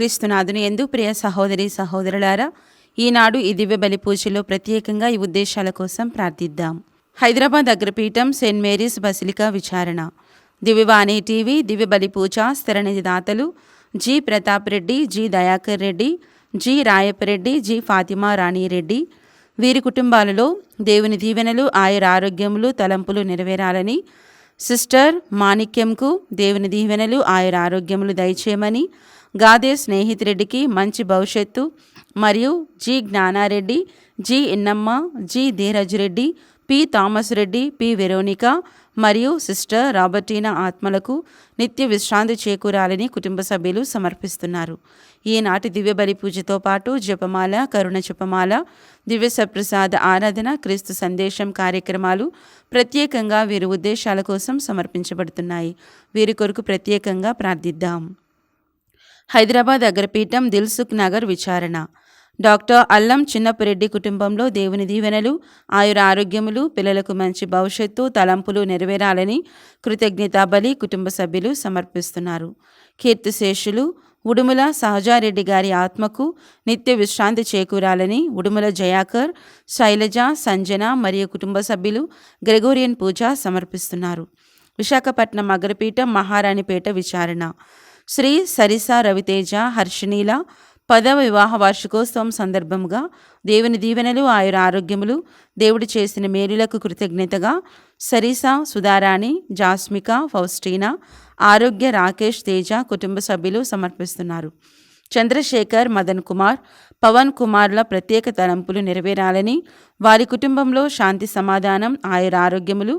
క్రీస్తునాథుని యందు ప్రియ సహోదరి సహోదరులారా, ఈనాడు ఈ దివ్య బలి పూజలో ప్రత్యేకంగా ఈ ఉద్దేశాల కోసం ప్రార్థిద్దాం. హైదరాబాద్ అగ్రపీఠం సెయింట్ మేరీస్ బసిలికా విచారణ. దివ్యవాణి టీవీ దివ్య బలి పూజ స్థిరనిధి దాతలు G Pratap Reddy, G Dayakar Reddy, G Rayapareddy, G Fatima Rani Reddy. వీరి కుటుంబాలలో దేవుని దీవెనలు, ఆయుర ఆరోగ్యములు, తలంపులు నెరవేరాలని, సిస్టర్ మాణిక్యంకు దేవుని దీవెనలు, ఆయుర ఆరోగ్యములు దయచేయమని, గాదే స్నేహితురెడ్డికి మంచి భవిష్యత్తు మరియు G Gnanareddy, G Innamma, G Dheeraj Reddy, P Thomas Reddy, P Veronica మరియు సిస్టర్ రాబర్టీనా ఆత్మలకు నిత్య విశ్రాంతి చేకూరాలని కుటుంబ సభ్యులు సమర్పిస్తున్నారు. ఈనాటి దివ్య బలి పూజతో పాటు జపమాల, కరుణ జపమాల, దివ్య సప్రసాద ఆరాధన, క్రీస్తు సందేశం కార్యక్రమాలు ప్రత్యేకంగా వీరి ఉద్దేశాల కోసం సమర్పించబడుతున్నాయి. వీరి కొరకు ప్రత్యేకంగా ప్రార్థిద్దాం. హైదరాబాద్ అగ్రపీఠం దిల్సుఖ్ నగర్ విచారణ. డాక్టర్ అల్లం చిన్నపురెడ్డి కుటుంబంలో దేవుని దీవెనలు, ఆయుర ఆరోగ్యములు, పిల్లలకు మంచి భవిష్యత్తు, తలంపులు నెరవేరాలని కృతజ్ఞతా బలి కుటుంబ సభ్యులు సమర్పిస్తున్నారు. కీర్తిశేషులు ఉడుముల సహజారెడ్డి గారి ఆత్మకు నిత్య విశ్రాంతి చేకూరాలని ఉడుముల జయాకర్, శైలజ, సంజన మరియు కుటుంబ సభ్యులు గ్రెగోరియన్ పూజ సమర్పిస్తున్నారు. విశాఖపట్నం అగ్రపీఠం మహారాణిపేట విచారణ. శ్రీ సరిసా రవితేజ హర్షిణీల 10వ వివాహ వార్షికోత్సవం సందర్భంగా దేవుని దీవెనలు, ఆయుర ఆరోగ్యములు, దేవుడు చేసిన మేలులకు కృతజ్ఞతగా సరిసా, సుధారాణి, జాస్మిక, ఫౌస్టీనా, ఆరోగ్య, రాకేష్, తేజ కుటుంబ సభ్యులు సమర్పిస్తున్నారు. చంద్రశేఖర్, మదన్ కుమార్, పవన్ కుమార్ల ప్రత్యేక తలంపులు నెరవేరాలని, వారి కుటుంబంలో శాంతి సమాధానం, ఆయుర ఆరోగ్యములు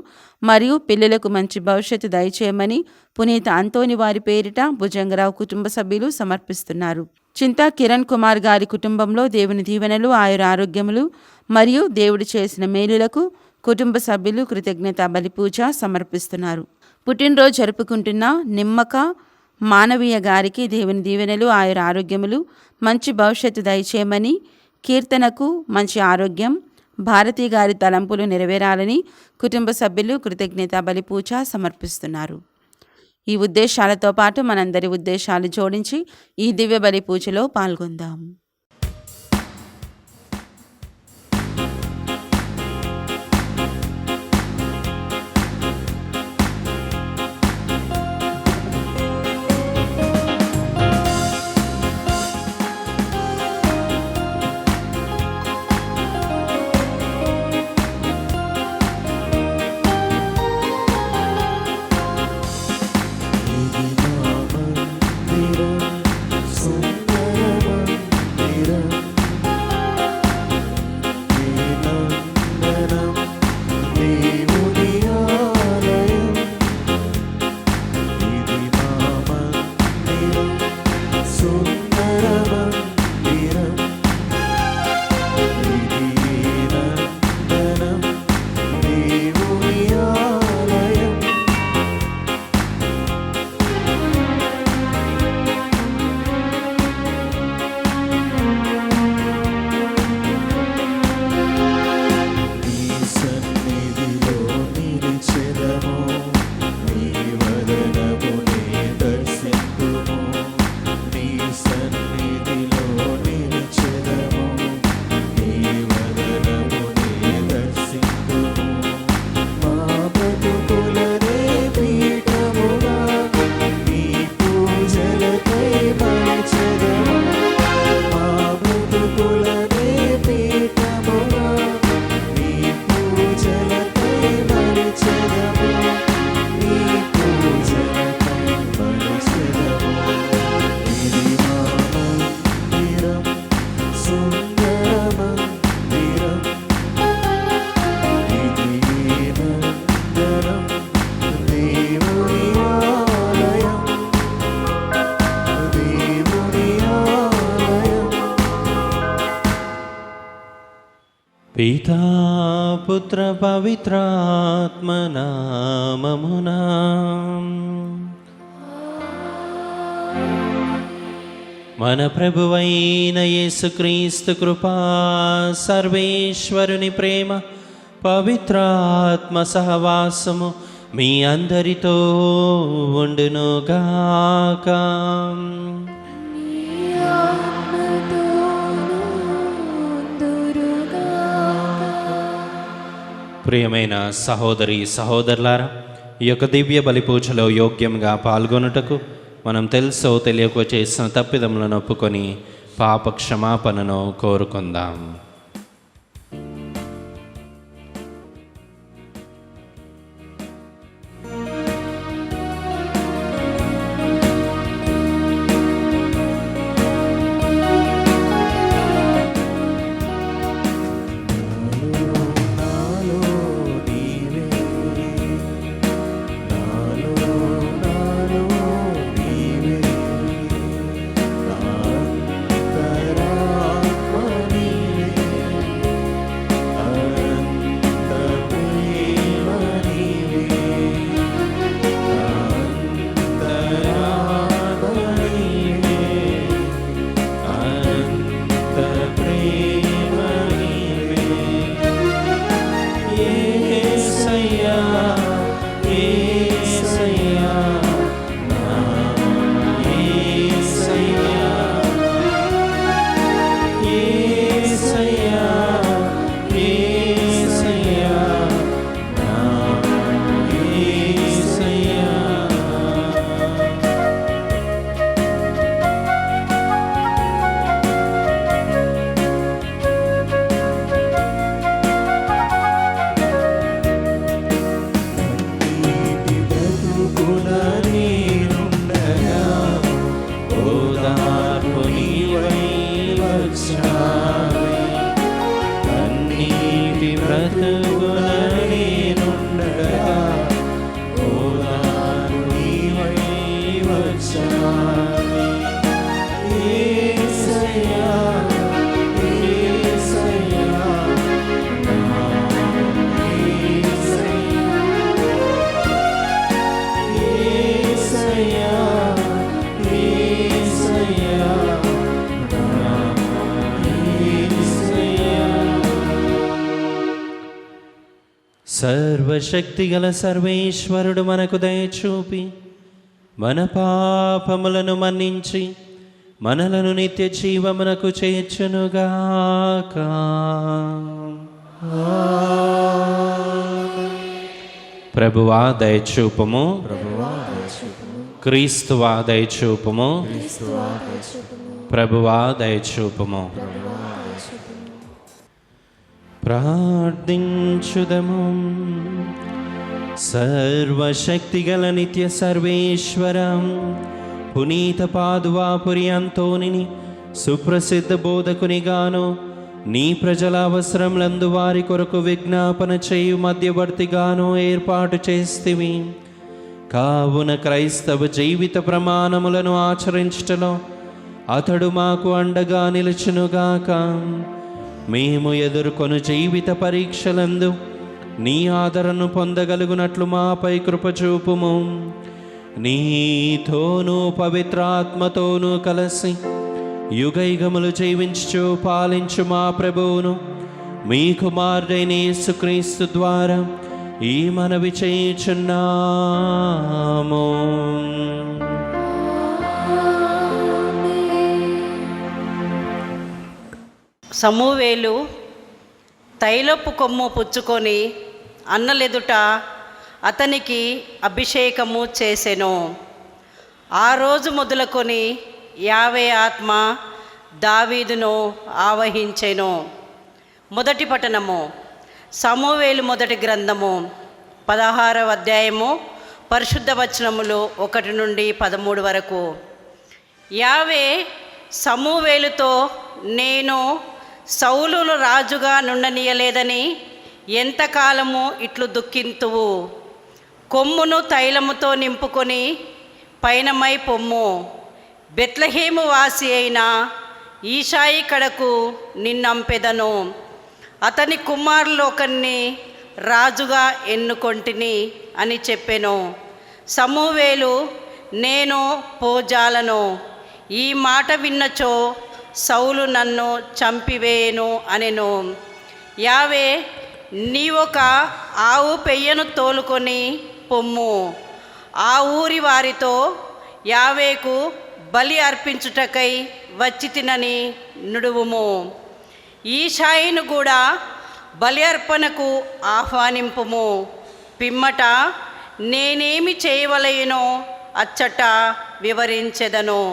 మరియు పిల్లలకు మంచి భవిష్యత్తు దయచేయమని పునీత అంతోని వారి పేరిట భుజంగరావు కుటుంబ సభ్యులు సమర్పిస్తున్నారు. చింతా కిరణ్ కుమార్ గారి కుటుంబంలో దేవుని దీవెనలు, ఆయుర ఆరోగ్యములు మరియు దేవుడు చేసిన మేలులకు కుటుంబ సభ్యులు కృతజ్ఞతా బలి పూజ సమర్పిస్తున్నారు. పుట్టినరోజు జరుపుకుంటున్న నిమ్మక మానవీయ గారికి దేవుని దీవెనలు, ఆయుర ఆరోగ్యములు, మంచి భవిష్యత్తు దయచేయమని, కీర్తనకు మంచి ఆరోగ్యం, భారతి గారి తలంపులు నెరవేరాలని కుటుంబ సభ్యులు కృతజ్ఞతా బలి పూజ సమర్పిస్తున్నారు. ఈ ఉద్దేశాలతో పాటు మనందరి ఉద్దేశాలు జోడించి ఈ దివ్య బలి పూజలో పాల్గొందాం. పితా పుత్ర పవిత్రాత్మ నామమునా మన ప్రభువైన యేసుక్రీస్తు కృపా, సర్వేశ్వరుని ప్రేమ, పవిత్రాత్మ సహవాసము మీ అందరితో ఉండునుగాక. ప్రియమైన సహోదరి సహోదరులారా, ఈ యొక్క దివ్య బలి పూజలో యోగ్యంగా పాల్గొనుటకు మనం తెలుసో తెలియకో చేసిన తప్పిదములను ఒప్పుకొని పాప క్షమాపణను కోరుకుందాం. సర్వశక్తిగల సర్వేశ్వరుడు మనకు దయచూపి మన పాపములను మన్నించి మనలను నిత్య జీవమునకు చేర్చునుగాక. ప్రభువా దయచూపము, క్రీస్తువా దయచూపము, ప్రభువా దయచూపము. ప్రార్థించుదము. సర్వశక్తిగల నిత్య సర్వేశ్వరం, పునీత పాదువాపురి అంతోనిని సుప్రసిద్ధ బోధకునిగాను నీ ప్రజల అవసరములందు వారి కొరకు విజ్ఞాపన చేయు మధ్యవర్తిగాను ఏర్పాటు చేస్తివి. కావున క్రైస్తవ జీవిత ప్రమాణములను ఆచరించుటలో అతడు మాకు అండగా నిలుచునుగాక. మేము ఎదుర్కొను జీవిత పరీక్షలందు నీ ఆదరణను పొందగలుగునట్లు మాపై కృపచూపుము. నీతోనూ పవిత్రాత్మతోనూ కలిసి యుగయుగములు జీవించు పాలించు మా ప్రభువును మీ కుమారుడైన యేసుక్రీస్తు ద్వారా ఈ మనవి చేయుచున్నాము. సమూవేలు తైలపు కొమ్ము పుచ్చుకొని అన్నలెదుట అతనికి అభిషేకము చేసెను. ఆ రోజు మొదలుకొని యావే ఆత్మ దావీదును ఆవహించెను. మొదటి పట్టణము సమూవేలు మొదటి గ్రంథము 16వ అధ్యాయము పరిశుద్ధ వచనములు 1 నుండి 13 వరకు. యావే సమూవేలుతో, నేను సౌలును రాజుగా నుండనీయలేదని ఎంతకాలము ఇట్లు దుఃఖింతువు? కొమ్మును తైలముతో నింపుకొని పైనమై పొమ్ము. బెత్లెహేము వాసి అయిన ఈషాయి కడకు నిన్నంపెదను. అతని కుమారులు ఒకరిని రాజుగా ఎన్నుకొంటిని అని చెప్పెను. సమూవేలు, నేను పోజాలను, ఈ మాట విన్నచో సౌలు నన్ను చంపివేయను అనెను. యావే, నీవొక ఆవు పెయ్యను తోలుకొని పొమ్ము. ఆ ఊరి వారితో, యావేకు బలి అర్పించుటకై వచ్చి తినని నుడువుము. ఈశాయిను కూడా బలి అర్పణకు ఆహ్వానింపుము. పిమ్మట నేనేమి చేయవలెనో అచ్చట వివరించెదను.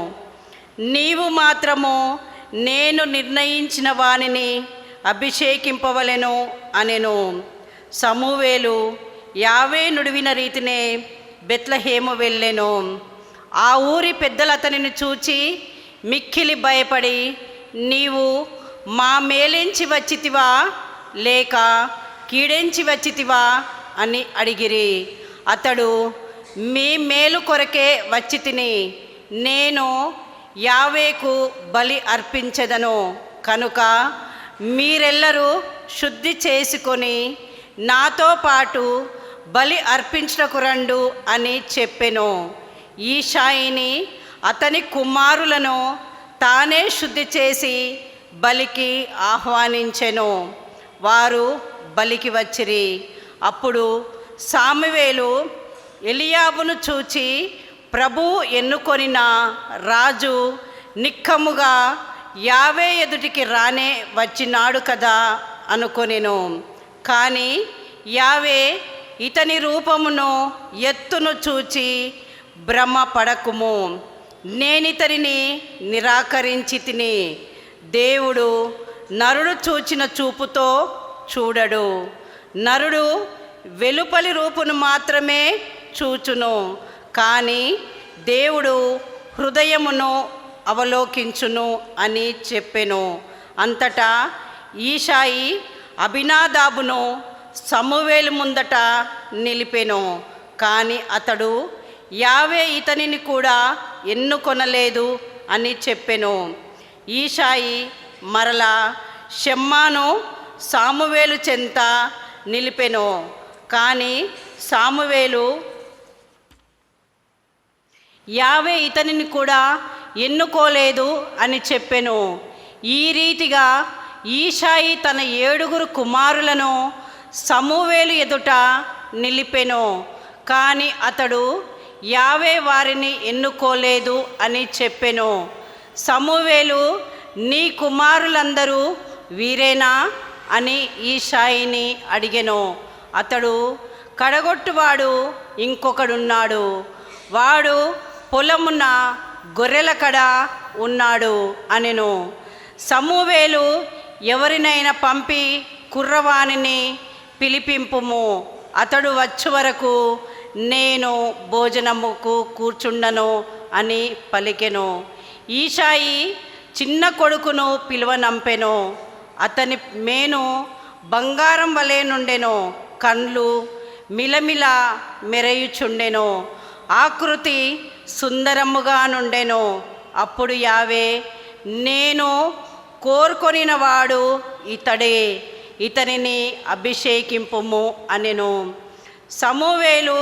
నీవు మాత్రము నేను నిర్ణయించిన వానిని అభిషేకింపవలెను అనెను. సమూవేలు యావే నుడివిన రీతినే బెత్లెహేము వెళ్ళెను. ఆ ఊరి పెద్దలు అతనిని చూచి మిక్కిలి భయపడి, నీవు మా మేలెంచి వచ్చితివా లేక కీడెంచి వచ్చితివా అని అడిగిరి. అతడు, మీ మేలు కొరకే వచ్చి తిని, నేను యావేకు బలి అర్పించెదను కనుక మీరెల్లరూ శుద్ధి చేసుకొని నాతో పాటు బలి అర్పించుటకు రండు అని చెప్పెను. ఈశాయిని అతని కుమారులను తానే శుద్ధి చేసి బలికి ఆహ్వానించెను. వారు బలికి వచ్చిరి. అప్పుడు సామువేలు ఎలియాబును చూచి, ప్రభు ఎన్నుకొనిన రాజు నిక్కముగా యావే ఎదుటికి రానే వచ్చినాడు కదా అనుకొనెను. కానీ యావే ఇతని రూపమును ఎత్తును చూచి భ్రమ పడకుము, నేనితనిని నిరాకరించి తిని. దేవుడు నరుడు చూచిన చూపుతో చూడడు. నరుడు వెలుపలి రూపును మాత్రమే చూచును, కానీ దేవుడు హృదయమును అవలోకించును అని చెప్పెను. అంతటా ఈశాయి అబినాదాబును సమూవేలు ముందట నిలిపెను. కానీ అతడు యావే ఇతనిని కూడా ఎన్నుకొనలేదు అని చెప్పెను. ఈశాయి మరలా షమ్మాను సామువేలు చెంత నిలిపెను. కానీ సామువేలు యావే ఇతనిని కూడా ఎన్నుకోలేదు అని చెప్పెను. ఈ రీతిగా ఈశాయి తన 7 కుమారులను సమూవేలు ఎదుట నిలిపెను. కానీ అతడు యావే వారిని ఎన్నుకోలేదు అని చెప్పెను. సమూవేలు, నీ కుమారులందరూ వీరేనా అని ఈశాయిని అడిగెను. అతడు, కడగొట్టువాడు ఇంకొకడున్నాడు, వాడు పొలమున గొర్రెల కడ ఉన్నాడు అనెను. సమూవేలు, ఎవరినైనా పంపి కుర్రవాణిని పిలిపింపుము, అతడు వచ్చు వరకు నేను భోజనముకు కూర్చుండను అని పలికెను. ఈశాయి చిన్న కొడుకును పిలువనంపెను. అతని మేను బంగారం వలె నుండెను, కండ్లు మిలమిల మెరయుచుండెను, ఆకృతి సుందరముగా నుండెను. అప్పుడు యావే, నేను కోరుకొనినవాడు ఇతడే, ఇతనిని అభిషేకింపుము అనెను. సమూవేలు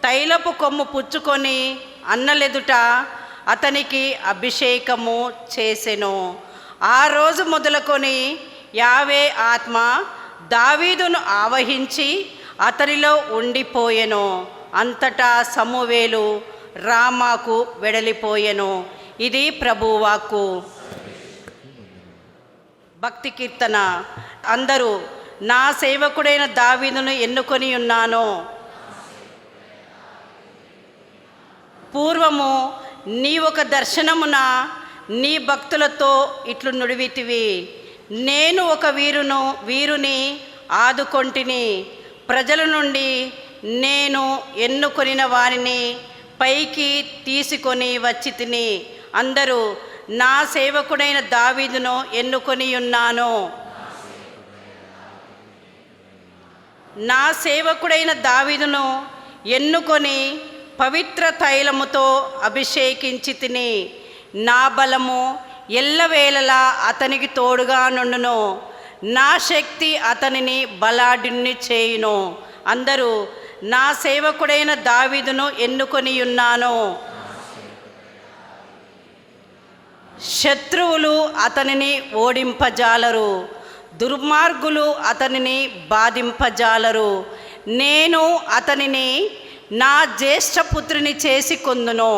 తైలపు కొమ్ము పుచ్చుకొని అన్నలెదుట అతనికి అభిషేకము చేసెను. ఆ రోజు మొదలుకొని యావే ఆత్మ దావీదును ఆవహించి అతనిలో ఉండిపోయెను. అంతటా సమూవేలు రామాకు వెడలిపోయెను. ఇది ప్రభువాక్కు. భక్తి కీర్తన. అందరూ, నా సేవకుడైన దావీదును ఎన్నుకొని ఉన్నాను. పూర్వము నీ ఒక దర్శనమున నీ భక్తులతో ఇట్లు నుడివితివి, నేను ఒక వీరుని ఆదుకొంటిని, ప్రజల నుండి నేను ఎన్నుకొనిన వారిని పైకి తీసుకొని వచ్చి తిని. అందరూ, నా సేవకుడైన దావీదును ఎన్నుకొని ఉన్నాను. నా సేవకుడైన దావీదును ఎన్నుకొని పవిత్ర తైలముతో అభిషేకించి తిని. నా బలము ఎల్లవేళలా అతనికి తోడుగా నుండును, నా శక్తి అతనిని బలాఢ్యుణ్ణి చేయును. అందరూ, నా సేవకుడైన దావీదును ఎన్నుకొని ఉన్నాను. శత్రువులు అతనిని ఓడింపజాలరు, దుర్మార్గులు అతనిని బాధింపజాలరు. నేను అతనిని నా జ్యేష్ఠపుత్రుని చేసి కొందును,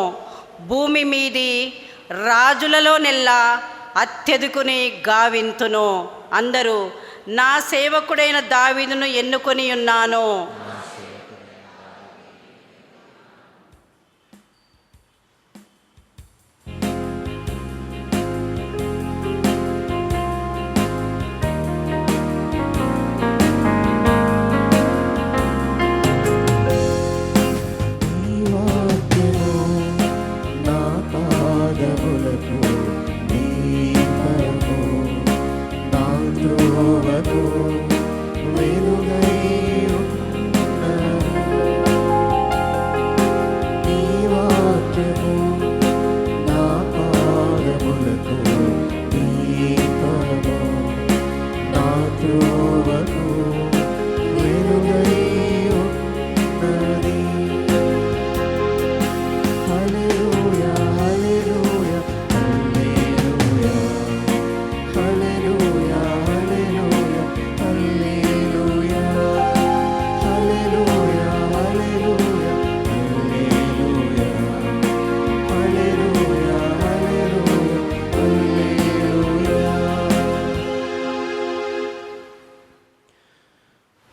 భూమి మీది రాజులలో నెల్లా అత్యధికుని గావింతును. అందరూ నా సేవకుడైన దావీదును ఎన్నుకొని ఉన్నాను.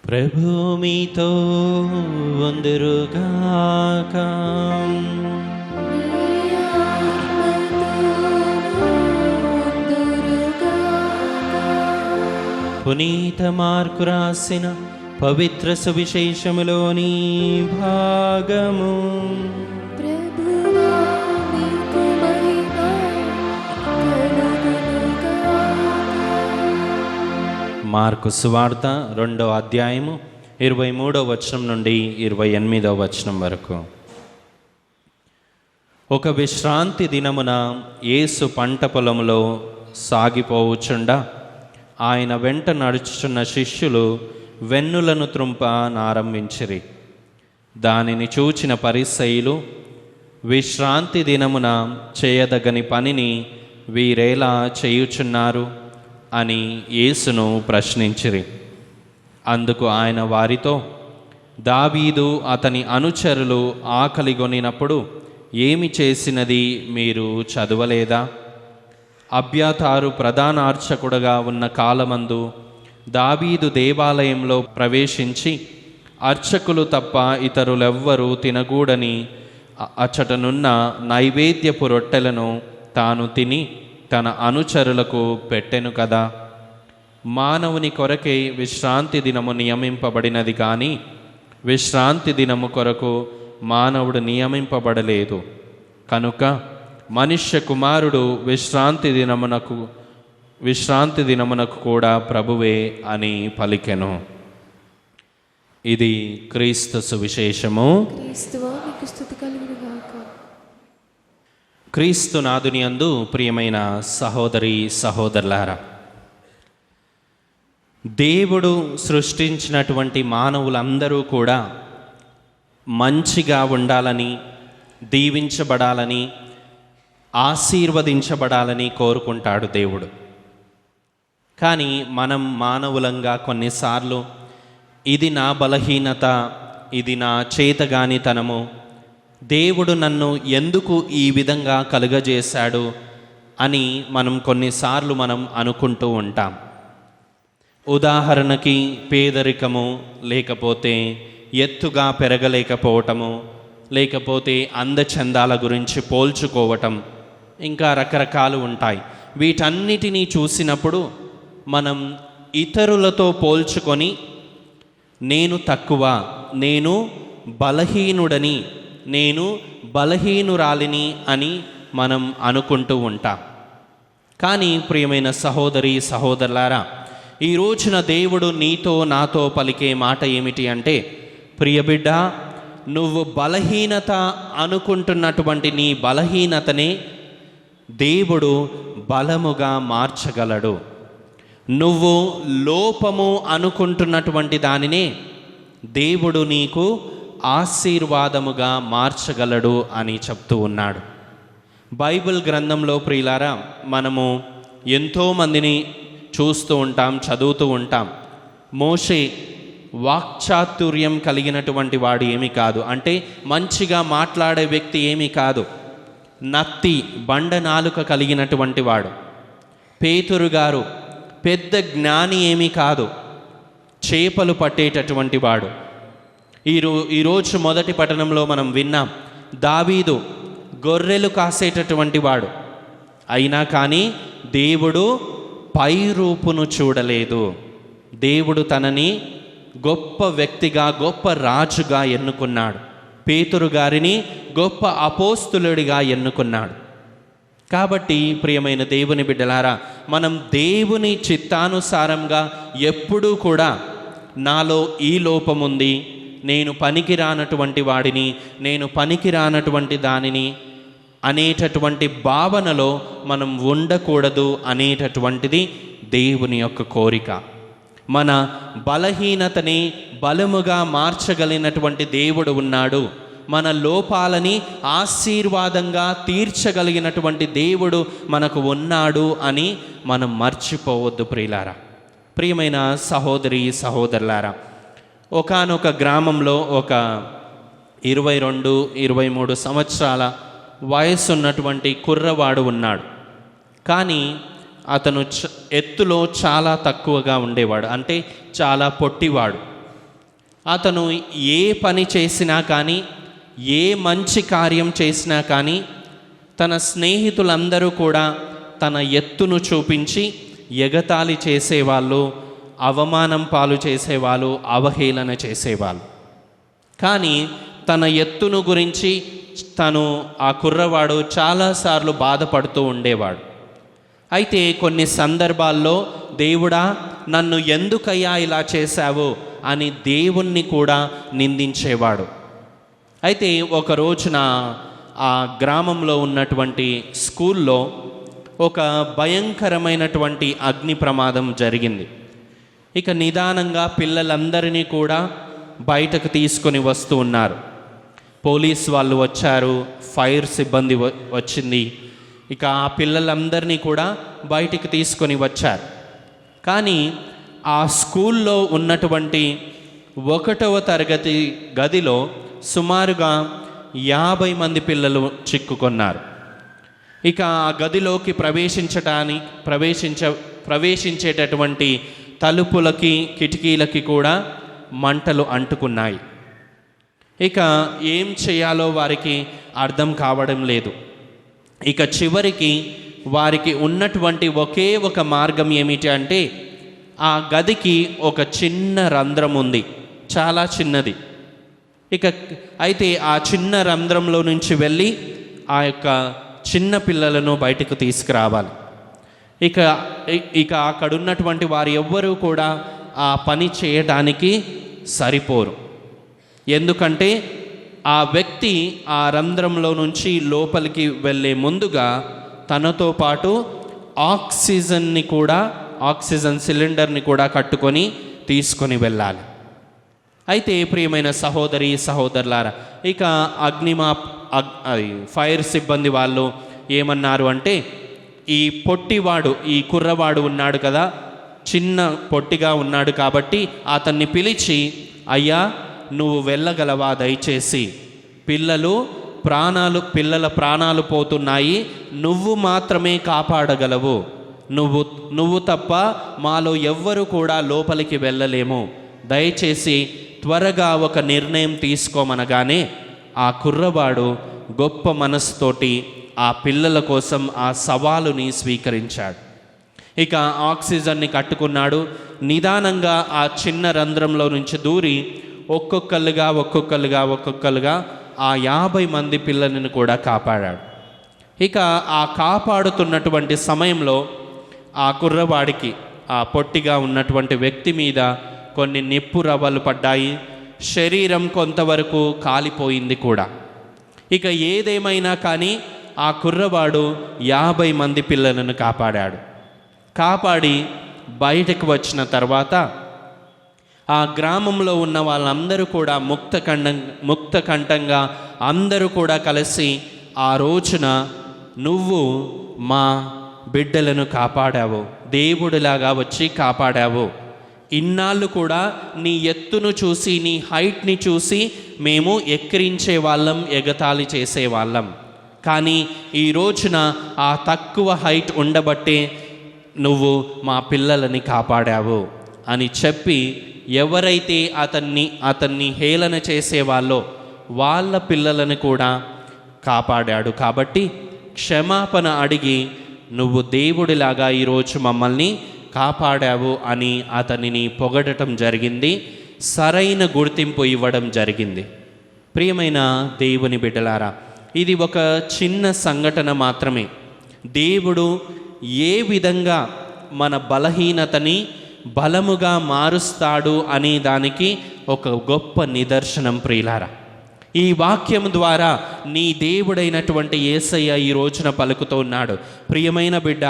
ప్రభు మీతో వందరుగాక. పునీత మార్కు రాసిన పవిత్ర సువిశేషములోని భాగము. మార్కు సువార్త 2వ అధ్యాయము 23వ వచనం నుండి 28వ వచనం వరకు. ఒక విశ్రాంతి దినమున యేసు పంట పొలములో సాగిపోవుచుండా ఆయన వెంట నడుచుచున్న శిష్యులు వెన్నులను త్రుంపనారంభించిరి. దానిని చూచిన పరిసయ్యులు, విశ్రాంతి దినమున చేయదగని పనిని వీరేలా చేయుచున్నారు అని యేసును ప్రశ్నించిరి. అందుకు ఆయన వారితో, దావీదు అతని అనుచరులు ఆకలిగొనినప్పుడు ఏమి చేసినది మీరు చదవలేదా? అబ్యాతారు ప్రధాన అర్చకుడుగా ఉన్న కాలమందు దావీదు దేవాలయంలో ప్రవేశించి అర్చకులు తప్ప ఇతరులెవ్వరూ తినకూడని అచ్చటనున్న నైవేద్యపు రొట్టెలను తాను తిని తన అనుచరులకు పెట్టెను కదా. మానవుని కొరకే విశ్రాంతి దినము నియమింపబడినది కానీ విశ్రాంతి దినము కొరకు మానవుడు నియమింపబడలేదు. కనుక మనుష్య కుమారుడు విశ్రాంతి దినమునకు కూడా ప్రభువే అని పలికెను. ఇది క్రీస్తు సువిశేషము. క్రీస్తు నాదుని యందు ప్రియమైన సహోదరి సహోదరులారా, దేవుడు సృష్టించినటువంటి మానవులందరూ కూడా మంచిగా ఉండాలని, దీవించబడాలని, ఆశీర్వదించబడాలని కోరుకుంటాడు దేవుడు. కానీ మనం మానవులంగా కొన్నిసార్లు ఇది నా బలహీనత, ఇది నా చేతగానితనము, దేవుడు నన్ను ఎందుకు ఈ విధంగా కలుగజేశాడు అని కొన్నిసార్లు మనం అనుకుంటూ ఉంటాం. ఉదాహరణకి పేదరికము, లేకపోతే ఎత్తుగా పెరగలేకపోవటము, లేకపోతే అందచందాల గురించి పోల్చుకోవటం, ఇంకా రకరకాలు ఉంటాయి. వీటన్నిటినీ చూసినప్పుడు మనం ఇతరులతో పోల్చుకొని నేను తక్కువ, నేను బలహీనుడని, నేను బలహీనురాలిని అని మనం అనుకుంటూ ఉంటాం. కానీ ప్రియమైన సహోదరి సహోదరులారా, ఈ రోజున దేవుడు నీతో నాతో పలికే మాట ఏమిటి అంటే, ప్రియబిడ్డ, నువ్వు బలహీనత అనుకుంటున్నటువంటి నీ బలహీనతనే దేవుడు బలముగా మార్చగలడు. నువ్వు లోపము అనుకుంటున్నటువంటి దానినే దేవుడు నీకు ఆశీర్వాదముగా మార్చగలడు అని చెప్తూ ఉన్నాడు. బైబిల్ గ్రంథంలో ప్రియులారా, మనము ఎంతోమందిని చూస్తూ ఉంటాం, చదువుతూ ఉంటాం. మోషే వాక్చాతుర్యం కలిగినటువంటి వాడు ఏమీ కాదు, అంటే మంచిగా మాట్లాడే వ్యక్తి ఏమీ కాదు. నత్తి బండ నాలుక కలిగినటువంటి వాడు. పేతురు గారు పెద్ద జ్ఞాని ఏమీ కాదు, చేపలు పట్టేటటువంటి వాడు. ఈరోజు మొదటి పట్టణంలో మనం విన్నాం, దావీదు గొర్రెలు కాసేటటువంటి వాడు. అయినా కానీ దేవుడు పై రూపును చూడలేదు. దేవుడు తనని గొప్ప వ్యక్తిగా, గొప్ప రాజుగా ఎన్నుకున్నాడు. పేతురు గారిని గొప్ప అపోస్తులుడిగా ఎన్నుకున్నాడు. కాబట్టి ప్రియమైన దేవుని బిడ్డలారా, మనం దేవుని చిత్తానుసారంగా ఎప్పుడూ కూడా నాలో ఈ లోపం ఉంది, నేను పనికిరానటువంటి వాడిని, నేను పనికిరానటువంటి దానిని అనేటటువంటి భావనలో మనం ఉండకూడదు అనేటటువంటిది దేవుని యొక్క కోరిక. మన బలహీనతని బలముగా మార్చగలిగినటువంటి దేవుడు ఉన్నాడు. మన లోపాలని ఆశీర్వాదంగా తీర్చగలిగినటువంటి దేవుడు మనకు ఉన్నాడు అని మనం మర్చిపోవద్దు ప్రియులారా. ప్రియమైన సహోదరి సహోదరులారా, ఒకానొక గ్రామంలో ఒక 22-23 సంవత్సరాల వయస్సున్నటువంటి కుర్రవాడు ఉన్నాడు. కానీ అతను ఎత్తులో చాలా తక్కువగా ఉండేవాడు, అంటే చాలా పొట్టివాడు. అతను ఏ పని చేసినా కానీ, ఏ మంచి కార్యం చేసినా కానీ తన స్నేహితులందరూ కూడా తన ఎత్తును చూపించి ఎగతాళి చేసేవాళ్ళు, అవమానం పాలు చేసేవాళ్ళు, అవహేళన చేసేవాళ్ళు. కానీ తన ఎత్తును గురించి ఆ కుర్రవాడు చాలాసార్లు బాధపడుతూ ఉండేవాడు. అయితే కొన్ని సందర్భాల్లో దేవుడా నన్ను ఎందుకయ్యా ఇలా చేశావు అని దేవుణ్ణి కూడా నిందించేవాడు. అయితే ఒక రోజున ఆ గ్రామంలో ఉన్నటువంటి స్కూల్లో ఒక భయంకరమైనటువంటి అగ్ని ప్రమాదం జరిగింది. ఇక నిదానంగా పిల్లలందరినీ కూడా బయటకు తీసుకొని వస్తూ ఉన్నారు. పోలీస్ వాళ్ళు వచ్చారు, ఫైర్ సిబ్బంది వచ్చింది. ఇక ఆ పిల్లలందరినీ కూడా బయటికి తీసుకొని వచ్చారు. కానీ ఆ స్కూల్లో ఉన్నటువంటి 1వ తరగతి గదిలో సుమారుగా 50 మంది పిల్లలు చిక్కుకున్నారు. ఇక ఆ గదిలోకి ప్రవేశించేటటువంటి తలుపులకి, కిటికీలకి కూడా మంటలు అంటుకున్నాయి. ఇక ఏం చేయాలో వారికి అర్థం కావడం లేదు. ఇక చివరికి వారికి ఉన్నటువంటి ఒకే ఒక మార్గం ఏమిటి అంటే, ఆ గదికి ఒక చిన్న రంధ్రం ఉంది, చాలా చిన్నది. అయితే ఆ చిన్న రంధ్రంలో నుంచి వెళ్ళి ఆ యొక్క చిన్న పిల్లలను బయటకు తీసుకురావాలి. ఇక అక్కడ ఉన్నటువంటి వారు ఎవ్వరూ కూడా ఆ పని చేయడానికి సరిపోరు. ఎందుకంటే ఆ వ్యక్తి ఆ రంధ్రంలో నుంచి లోపలికి వెళ్ళే ముందుగా తనతో పాటు ఆక్సిజన్ సిలిండర్ని కూడా కట్టుకొని తీసుకొని వెళ్ళాలి. అయితే ప్రియమైన సహోదరి సహోదరులారా, ఇక ఫైర్ సిబ్బంది వాళ్ళు ఏమన్నారు అంటే, ఈ కుర్రవాడు ఉన్నాడు కదా, చిన్న పొట్టిగా ఉన్నాడు కాబట్టి అతన్ని పిలిచి, అయ్యా నువ్వు వెళ్ళగలవా దయచేసి, పిల్లల ప్రాణాలు పోతున్నాయి, నువ్వు మాత్రమే కాపాడగలవు, నువ్వు తప్ప మాలో ఎవ్వరు కూడా లోపలికి వెళ్ళలేము, దయచేసి త్వరగా ఒక నిర్ణయం తీసుకోమనగానే ఆ కుర్రవాడు గొప్ప మనసుతోటి ఆ పిల్లల కోసం ఆ సవాలుని స్వీకరించాడు. ఇక ఆక్సిజన్ని కట్టుకున్నాడు. నిదానంగా ఆ చిన్న రంధ్రంలో నుంచి దూరి ఒక్కొక్కరుగా ఆ 50 మంది పిల్లలను కూడా కాపాడాడు. ఇక ఆ కాపాడుతున్నటువంటి సమయంలో ఆ కుర్రవాడికి, ఆ పొట్టిగా ఉన్నటువంటి వ్యక్తి మీద కొన్ని నిప్పు రవ్వలు పడ్డాయి. శరీరం కొంతవరకు కాలిపోయింది కూడా. ఇక ఏదేమైనా కానీ ఆ కుర్రవాడు 50 మంది పిల్లలను కాపాడి బయటకు వచ్చిన తర్వాత ఆ గ్రామంలో ఉన్న వాళ్ళందరూ కూడా ముక్తకంఠంగా అందరూ కూడా కలిసి, ఆ రోజున నువ్వు మా బిడ్డలను కాపాడావు, దేవుడిలాగా వచ్చి కాపాడావు, ఇన్నాళ్ళు కూడా నీ ఎత్తును చూసి, నీ హైట్ని చూసి మేము ఎక్కిరించే వాళ్ళం, ఎగతాళి చేసేవాళ్ళం, కానీ ఈ రోజున ఆ తక్కువ హైట్ ఉండబట్టే నువ్వు మా పిల్లలని కాపాడావు అని చెప్పి ఎవరైతే అతన్ని హేళన చేసేవాళ్ళో వాళ్ళ పిల్లలను కూడా కాపాడాడు. కాబట్టి క్షమాపణ అడిగి నువ్వు దేవుడిలాగా ఈరోజు మమ్మల్ని కాపాడావు అని అతనిని పొగడటం జరిగింది, సరైన గుర్తింపు ఇవ్వడం జరిగింది. ప్రియమైన దేవుని బిడ్డలారా, ఇది ఒక చిన్న సంఘటన మాత్రమే. దేవుడు ఏ విధంగా మన బలహీనతని బలముగా మారుస్తాడు అనే దానికి ఒక గొప్ప నిదర్శనం ప్రియులారా. ఈ వాక్యం ద్వారా నీ దేవుడైనటువంటి యేసయ్య ఈ రోజున పలుకుతూ ఉన్నాడు, ప్రియమైన బిడ్డ,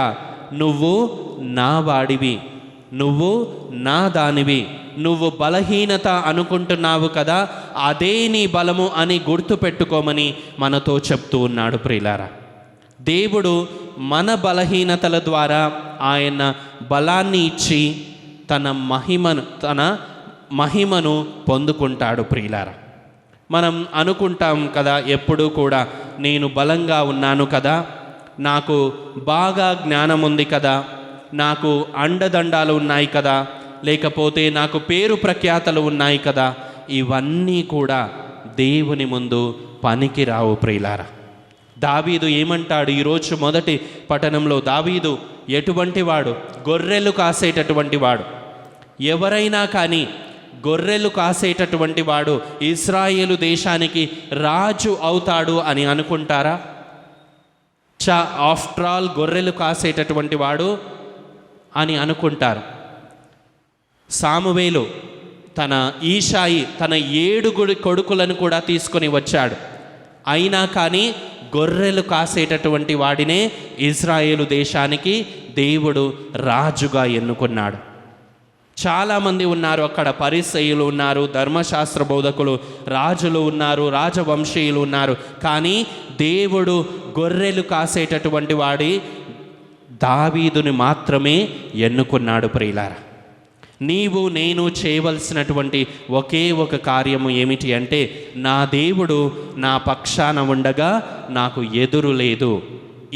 నువ్వు నా వాడివి, నువ్వు నా దానివి, నువ్వు బలహీనత అనుకుంటున్నావు కదా, అదే నీ బలము అని గుర్తుపెట్టుకోమని మనతో చెప్తూ ఉన్నాడు ప్రియులారా. దేవుడు మన బలహీనతల ద్వారా ఆయన బలాన్ని ఇచ్చి తన మహిమను పొందుకుంటాడు ప్రియులారా. మనం అనుకుంటాం కదా ఎప్పుడూ కూడా, నేను బలంగా ఉన్నాను కదా, నాకు బాగా జ్ఞానం ఉంది కదా, నాకు అండదండాలు ఉన్నాయి కదా, లేకపోతే నాకు పేరు ప్రఖ్యాతలు ఉన్నాయి కదా, ఇవన్నీ కూడా దేవుని ముందు పనికిరావు ప్రియులారా. దావీదు ఏమంటాడు ఈరోజు మొదటి పఠనంలో? దావీదు ఎటువంటి వాడు? గొర్రెలు కాసేటటువంటి వాడు. ఎవరైనా కానీ గొర్రెలు కాసేటటువంటి వాడు ఇశ్రాయేలు దేశానికి రాజు అవుతాడు అని అనుకుంటారా? ఆఫ్టర్ ఆల్ గొర్రెలు కాసేటటువంటి వాడు అని అనుకుంటారు. సామువేలు ఈషాయి తన 7 కొడుకులను కూడా తీసుకొని వచ్చాడు. అయినా కానీ గొర్రెలు కాసేటటువంటి వాడినే ఇశ్రాయేలు దేశానికి దేవుడు రాజుగా ఎన్నుకున్నాడు. చాలామంది ఉన్నారు అక్కడ, పరిసయ్యులు ఉన్నారు, ధర్మశాస్త్ర బోధకులు, రాజులు ఉన్నారు, రాజవంశీయులు ఉన్నారు. కానీ దేవుడు గొర్రెలు కాసేటటువంటి వాడి దావీదుని మాత్రమే ఎన్నుకున్నాడు ప్రియులారా. నీవు నేను చేయవలసినటువంటి ఒకే ఒక కార్యము ఏమిటి అంటే, నా దేవుడు నా పక్షాన ఉండగా నాకు ఎదురు లేదు.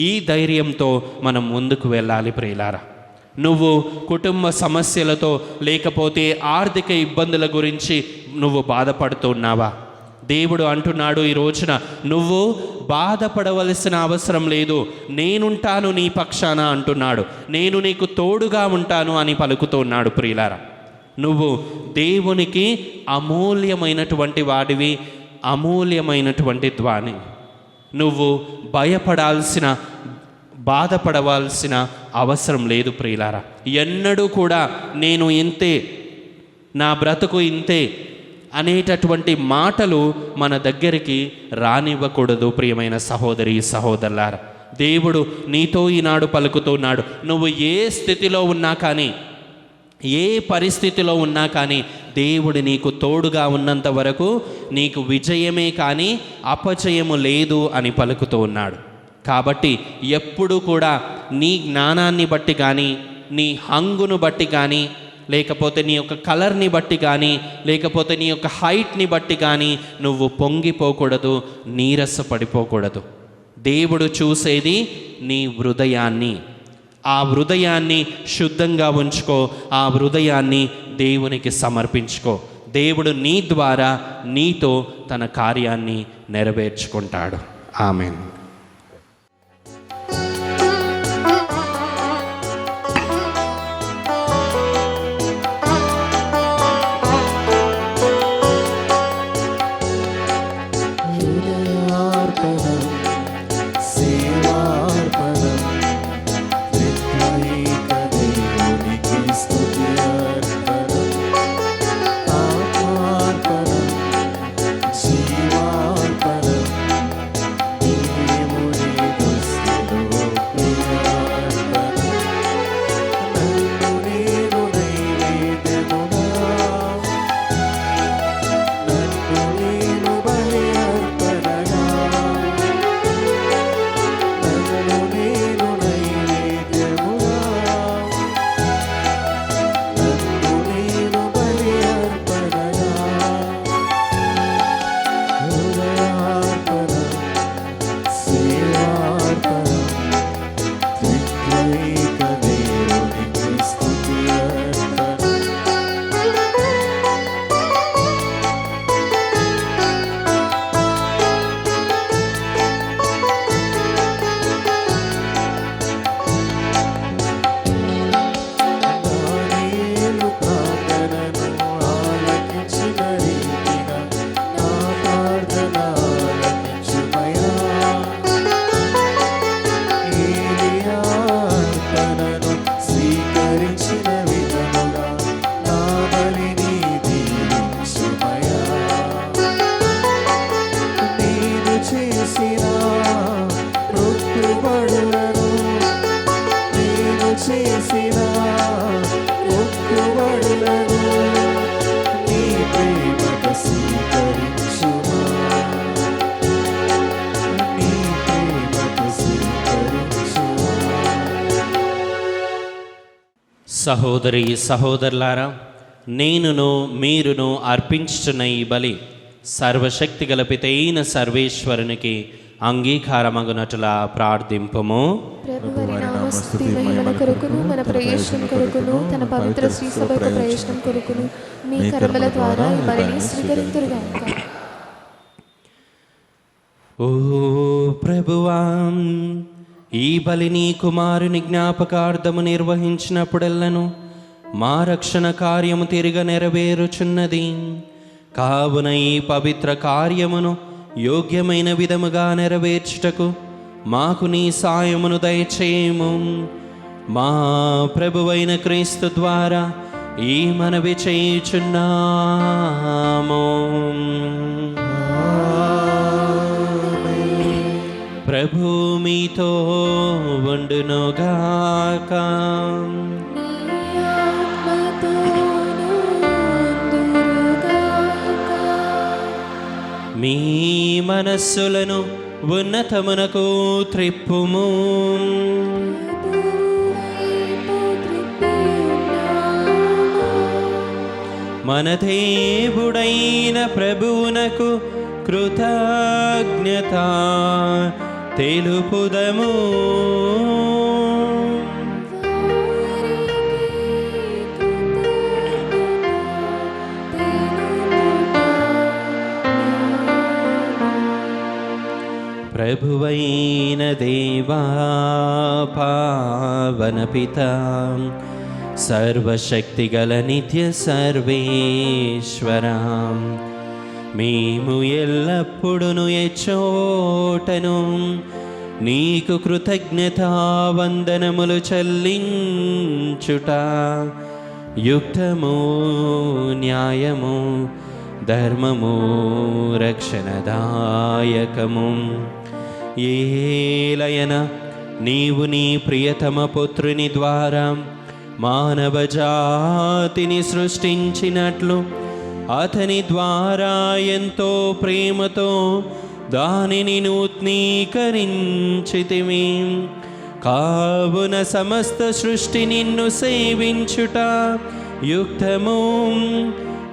ఈ ధైర్యంతో మనం ముందుకు వెళ్ళాలి ప్రియులారా. నువ్వు కుటుంబ సమస్యలతో లేకపోతే ఆర్థిక ఇబ్బందుల గురించి నువ్వు బాధపడుతున్నావా? దేవుడు అంటున్నాడు ఈ రోజున, నువ్వు బాధపడవలసిన అవసరం లేదు, నేనుంటాను నీ పక్షాన అంటున్నాడు. నేను నీకు తోడుగా ఉంటాను అని పలుకుతున్నాడు ప్రియులారా. నువ్వు దేవునికి అమూల్యమైనటువంటి వాడివి, అమూల్యమైనటువంటి ద్వాని. నువ్వు బాధపడవలసిన అవసరం లేదు ప్రియులారా. ఎన్నడూ కూడా నేను ఇంతే, నా బ్రతుకు ఇంతే అనేటటువంటి మాటలు మన దగ్గరికి రానివ్వకూడదు ప్రియమైన సహోదరి సహోదరులారా. దేవుడు నీతో ఈనాడు పలుకుతున్నాడు. నువ్వు ఏ స్థితిలో ఉన్నా కానీ, ఏ పరిస్థితిలో ఉన్నా కానీ, దేవుడు నీకు తోడుగా ఉన్నంత వరకు నీకు విజయమే కానీ అపజయము లేదు అని పలుకుతూ ఉన్నాడు. కాబట్టి ఎప్పుడూ కూడా నీ జ్ఞానాన్ని బట్టి కానీ, నీ హంగును బట్టి కానీ, లేకపోతే నీ యొక్క కలర్ని బట్టి కానీ, లేకపోతే నీ యొక్క హైట్ని బట్టి కానీ నువ్వు పొంగిపోకూడదు, నీరసపడిపోకూడదు. దేవుడు చూసేది నీ హృదయాన్ని. ఆ హృదయాన్ని శుద్ధంగా ఉంచుకో, ఆ హృదయాన్ని దేవునికి సమర్పించుకో. దేవుడు నీ ద్వారా నీతో తన కార్యాన్ని నెరవేర్చుకుంటాడు. ఆమేన్. నన్ను నీ ప్రేమతో స్వీకరించుమా, నీ ప్రేమతో స్వీకరించుమా. సహోదరి సహోదరులారా, నేనును మీరును అర్పించుచున్న ఈ బలి సర్వశక్తి గల పితైన సర్వేశ్వరునికి అంగీకారమగునట్లా ప్రార్థింపుము. ప్రభువరి నామస్తుతి మహిమల కొరకును మన ప్రయోజనం కొరకును తన పవిత్ర శ్రీ సభకు ప్రయోజనం కొరకును మీ కర్మల ద్వారా ఈ బలిని స్వీకరింతురుగాక. ఓ ప్రభువా, ఈ బలిని కుమారుని జ్ఞాపకార్థము నిర్వహించినప్పుడెల్లను మా రక్షణ కార్యము తిరిగ నెరవేరుచున్నది. కావున ఈ పవిత్ర కార్యమును యోగ్యమైన విధముగా నెరవేర్చుటకు మాకు నీ సాయమును దయచేయము. మా ప్రభువైన క్రీస్తు ద్వారా ఈ మనవి చేయుచున్నాము. ప్రభు మీతో ఉండునుగాక. మీ మనస్సులను ఉన్నతమునకు త్రిప్పుము. మన దేవుడైన ప్రభువునకు కృతజ్ఞత తెలుపుదము. ప్రభువైన దేవా, పావన పితా, సర్వశక్తిగల నిత్య సర్వేశ్వర, మేము ఎల్లప్పుడూ ఎచ్చోటను నీకు కృతజ్ఞతావందనములు చెల్లించుట యుక్తము, న్యాయము, ధర్మము, రక్షణదాయకము. ఏలయన నీవు నీ ప్రియతమ పుత్రుని ద్వారా మానవ జాతిని సృష్టించినట్లు అతని ద్వారా ఎంతో ప్రేమతో దానిని నూతనీకరించితివి. కావున సమస్త సృష్టి నిన్ను సేవించుట యుక్తము,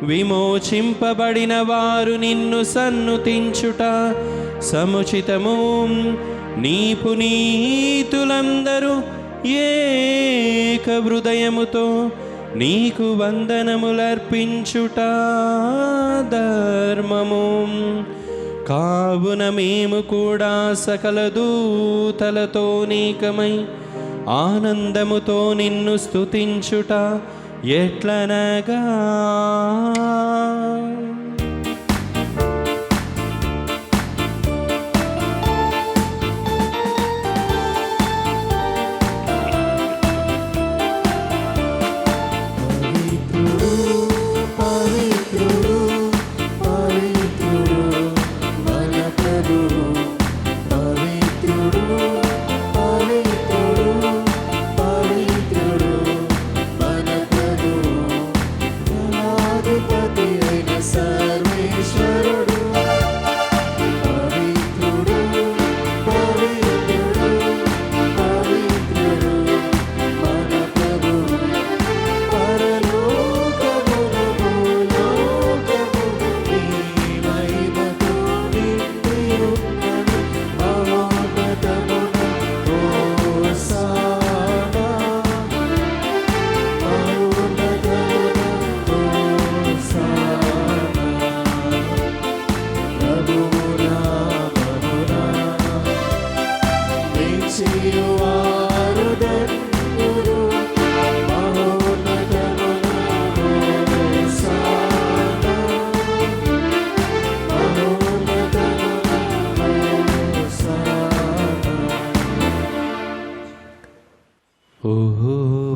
విమోచింపబడిన వారు నిన్ను సన్నుతించుట సముచితము. నీ పునీతులందరూ ఏక హృదయముతో నీకు వందనములర్పించుట ధర్మము. కావున మేము కూడా సకల దూతలతో నీకమై ఆనందముతో నిన్ను స్తుతించుట ఎట్లనగా,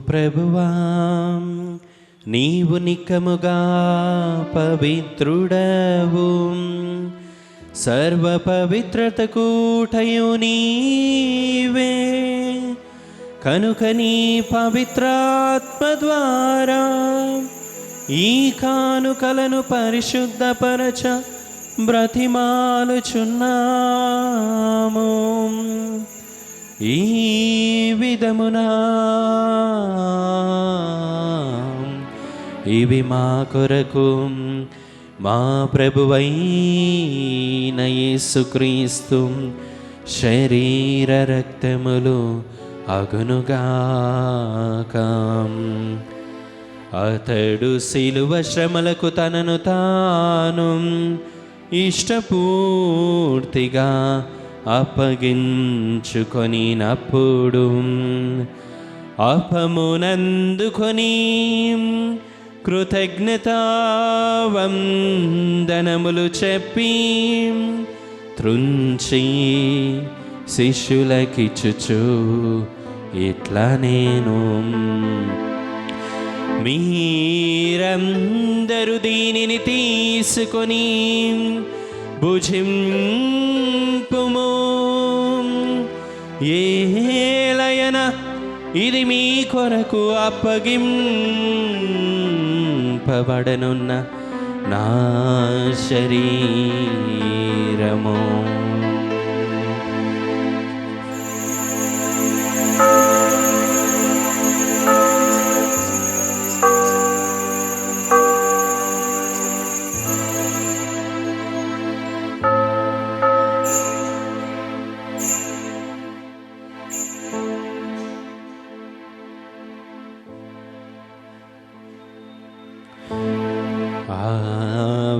ప్రభువా, నీవు నిక్కముగా పవిత్రుడవు, సర్వ పవిత్రతకు ఊటయు నీవే. కనుక నీ పవిత్రాత్మ ద్వారా ఈ కానుకలను పరిశుద్ధపరచ బ్రతిమాలుచున్నాము. ఈ విధమున ఇవి మా కొరకు మా ప్రభువైన యేసుక్రీస్తు శరీర రక్తములు అగునుగాక. అతడు శిలువ శ్రమలకు తనను తాను ఇష్టపూర్తిగా అప్పగించుకొనినప్పుడు అపమునందుకొని కృతజ్ఞతావందనములు చెప్పి త్రుంచి శిష్యులకిచ్చుచు ఇట్లా నేను మీరందరూ దీనిని తీసుకొని భుజింపుము. ఏలయన ఇది మీ కొరకు అప్పగింపబడనున్న నా శరీరము.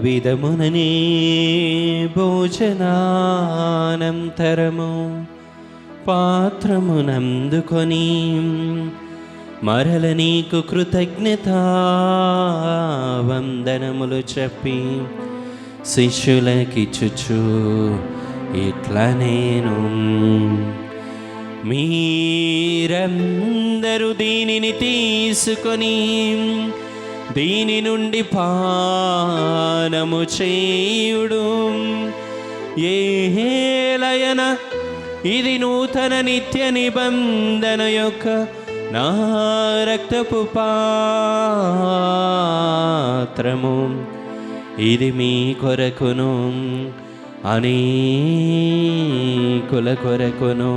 విధముననే భోజనానంతరము పాత్రమునందుకొని మరల నీకు కృతజ్ఞతావందనములు చెప్పి శిష్యులకిచ్చుచు ఇట్లా నేను మీరందరూ దీనిని తీసుకొని దీని నుండి పానము చేయుడు. ఏలయన ఇది నూతన నిత్య నిబంధన యొక్క నా రక్తపు పాత్రము. ఇది మీ కొరకును అనేకుల కొరకును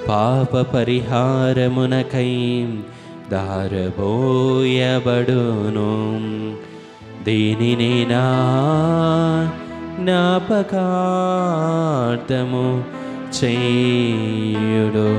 పాప పరిహారమునకై దారబోయబడును. దీనిని నా జ్ఞాపకార్థము చేయుడు.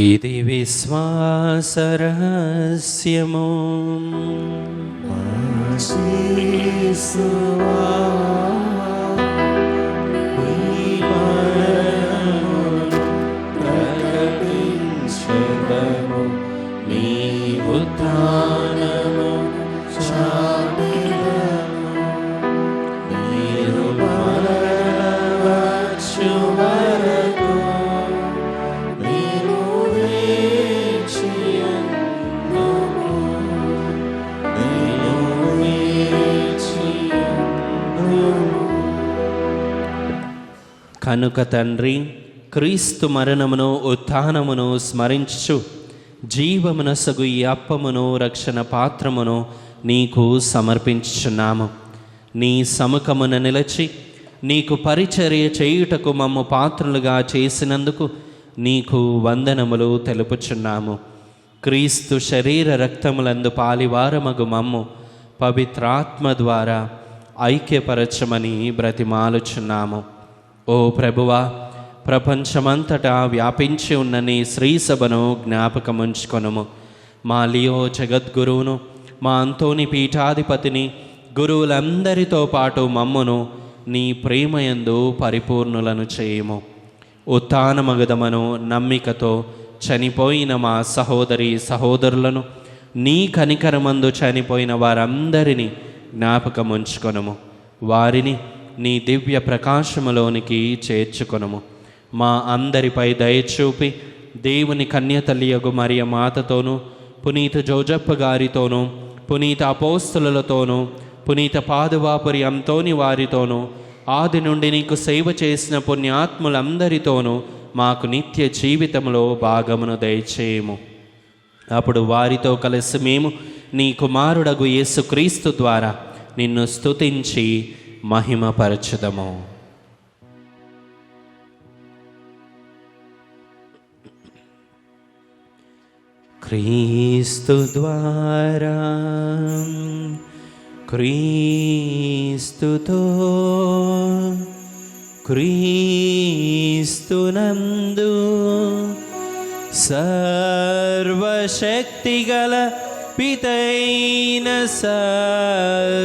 ఇది విశ్వాస రహస్యము. ప్రకటించెదము నీ ఉత్థానము చాటెదము. నీరు మరలవచ్చు వరకు కనుక తండ్రి, క్రీస్తు మరణమును ఉత్థానమును స్మరించుచు జీవమునసగు ఈ అప్పమును రక్షణ పాత్రమును నీకు సమర్పించుచున్నాము. నీ సముఖమున నిలచి నీకు పరిచర్య చేయుటకు మమ్ము పాత్రులుగా చేసినందుకు నీకు వందనములు తెలుపుచున్నాము. క్రీస్తు శరీర రక్తములందు పాలివారమగు మమ్ము పవిత్రాత్మ ద్వారా ఐక్యపరచమని బ్రతిమాలుచున్నాము. ఓ ప్రభువా, ప్రపంచమంతటా వ్యాపించి ఉన్న నీ శ్రీసభను జ్ఞాపకముంచుకొనుము. మా లియో జగద్గురువును, మా అంతోని పీఠాధిపతిని, గురువులందరితో పాటు మమ్మును నీ ప్రేమయందు పరిపూర్ణులను చేయుము. ఉత్థానమగదమను నమ్మికతో చనిపోయిన మా సహోదరి సహోదరులను, నీ కనికరమందు చనిపోయిన వారందరినీ జ్ఞాపకముంచుకొనుము. వారిని నీ దివ్య ప్రకాశములోనికి చేర్చుకొనుము. మా అందరిపై దయచూపి దేవుని కన్యతల్లియగు మరియ మాతతోనూ, పునీత జోజప్ప గారితోనూ, పునీత అపోస్తులతోనూ, పునీత పాదువాపురి అంతోని వారితోనూ, ఆది నుండి నీకు సేవ చేసిన పుణ్యాత్ములందరితోనూ మాకు నిత్య జీవితంలో భాగమును దయచేయము. అప్పుడు వారితో కలిసి మేము నీ కుమారుడగు యేసుక్రీస్తు ద్వారా నిన్ను స్తుతించి మహిమపరచుదము. క్రీస్తు ద్వారా, క్రీస్తుతో, క్రీస్తునందు సర్వశక్తిగల పితైన సర్వేశ్వరా,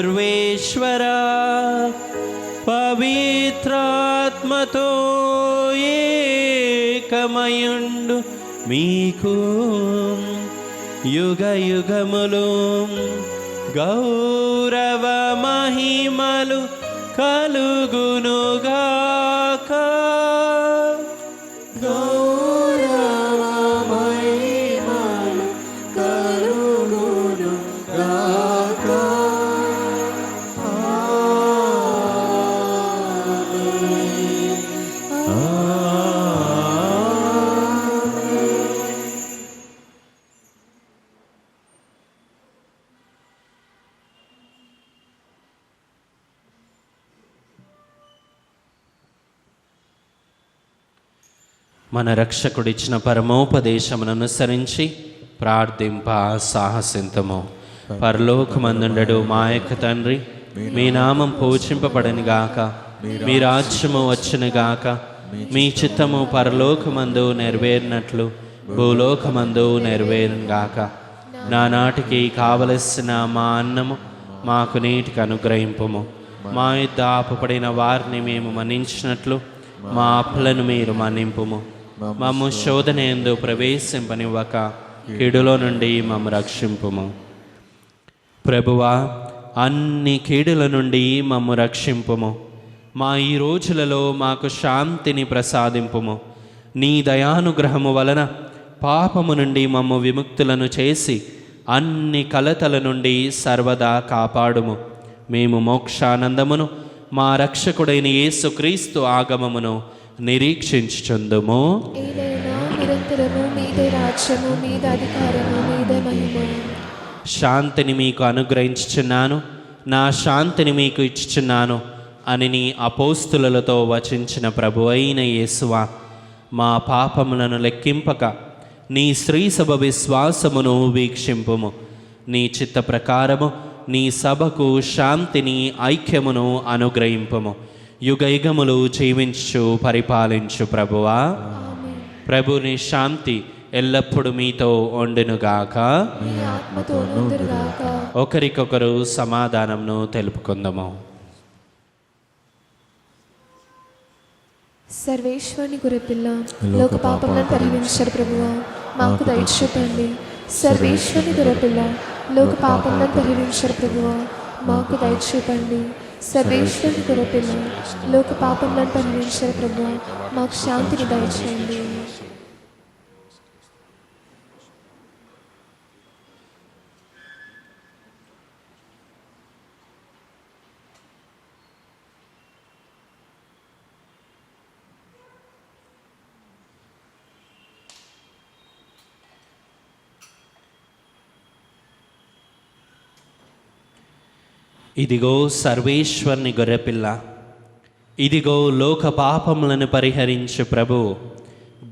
పవిత్రాత్మతో ఏకమయుండు మీకు యుగ యుగములు గౌరవ మహిమలు కలుగునుగాక. గౌరవ మహిమలు కలుగునుగాక. మన రక్షకుడిచ్చిన పరమోపదేశమును అనుసరించి ప్రార్థింప సాహసింతము. పరలోకమందుండడు మా యొక్క తండ్రి, మీ నామం పూజింపబడని గాక, మీ రాజ్యము వచ్చును గాక, మీ చిత్తము పరలోకమందు నెరవేరినట్లు భూలోకమందు నెరవేరును గాక. నానాటికి కావలసిన మా అన్నము మాకు నీటికి అనుగ్రహింపుము. మా యుద్ధ ఆపబడిన వారిని మేము మన్నించినట్లు మా అప్పులను మీరు మన్నింపుము. మమ్ము శోధన యందు ప్రవేశింపనివ్వక కీడులో నుండి మమ్ము రక్షింపుము. ప్రభువా, అన్ని కీడుల నుండి మమ్ము రక్షింపుము. మా ఈ రోజులలో మాకు శాంతిని ప్రసాదింపుము. నీ దయానుగ్రహము వలన పాపము నుండి మమ్ము విముక్తులను చేసి అన్ని కలతల నుండి సర్వదా కాపాడుము. మేము మోక్షానందమును మా రక్షకుడైన యేసుక్రీస్తు ఆగమమును నిరీక్షించుచుందుము. ఏలైనా నిరంతరము మీదే రాజ్యము, మీద అధికారము, మీద మహిమ. శాంతిని మీకు అనుగ్రహించుచున్నాను, నా శాంతిని మీకు ఇచ్చుచున్నాను అని నీ అపోస్తులతో వచించిన ప్రభు అయిన యేసువా, మా పాపములను లెక్కింపక నీ శ్రీ సభ విశ్వాసమును వీక్షింపుము. నీ చిత్త ప్రకారము నీ సభకు శాంతిని, ఐక్యమును అనుగ్రహింపుము. యుగయుగములు జీవించు పరిపాలించు ప్రభువా. ప్రభుని శాంతి ఎల్లప్పుడూ మీతో ఉండునుగాక. మీ ఆత్మతోనూ ఉండునుగాక. ఒకరికొకరు సమాధానంను తెలుపుకుందాము. సర్వేశ్వరుని గొర్రెపిల్ల, లోక పాపములను పరిహరించరు ప్రభువా, మాకు దయ చూపండి. సర్వేశ్వరుని గొర్రెపిల్ల, లోక పాపములను పరిహరించరు ప్రభువా, మాకు దయ చూపండి. సర్వేశ్వరుని గొర్రెపిల్ల, లోక పాపములను పరిహరించరు ప్రభువా, మాకు శాంతిని దయచేయండి. ఇదిగో సర్వేశ్వరుని గొర్రెపిల్ల, ఇదిగో లోక పాపములను పరిహరించు ప్రభు.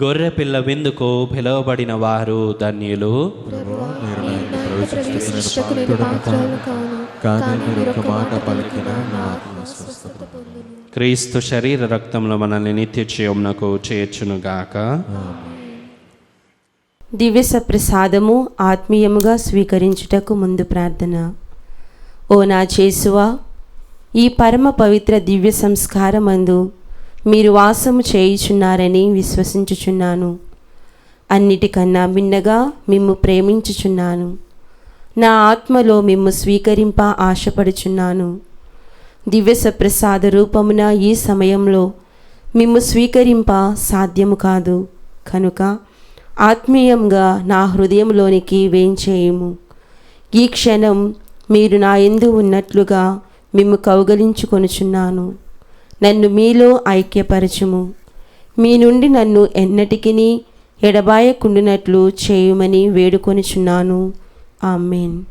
గొర్రెపిల్ల విందుకు పిలువబడిన వారు ధన్యులు. ప్రభువా, నీ ఇంట ప్రవేశించుటకు నేను పాత్రుడను కాను, కానీ మీరు ఒక మాట పలికినా నా ఆత్మ స్వస్థత పొందును. క్రీస్తు శరీర రక్తంలో మనల్ని నిత్య జీవమునకు చేర్చునుగాక. దివ్య సప్రసాదము ఆత్మీయముగా స్వీకరించుటకు ముందు ప్రార్థన. ఓ నా యేసువా, ఈ పరమ పవిత్ర దివ్య సంస్కారమందు మీరు వాసము చేయుచున్నారని విశ్వసించుచున్నాను. అన్నిటికన్నా మిన్నగా మిమ్ము ప్రేమించుచున్నాను. నా ఆత్మలో మిమ్ము స్వీకరింప ఆశపడుచున్నాను. దివ్య సప్రసాద రూపమున ఈ సమయంలో మిమ్ము స్వీకరింప సాధ్యము కాదు. కనుక ఆత్మీయంగా నా హృదయంలోనికి వేంచేయుము. ఈ క్షణం మీరు నా యందు ఉన్నట్లుగా మిమ్ము కౌగలించుకొనుచున్నాను. నన్ను మీలో ఐక్యపరచుము. మీ నుండి నన్ను ఎన్నటికిని ఎడబాయకుండునట్లు చేయుమని వేడుకొనుచున్నాను. ఆమేన్.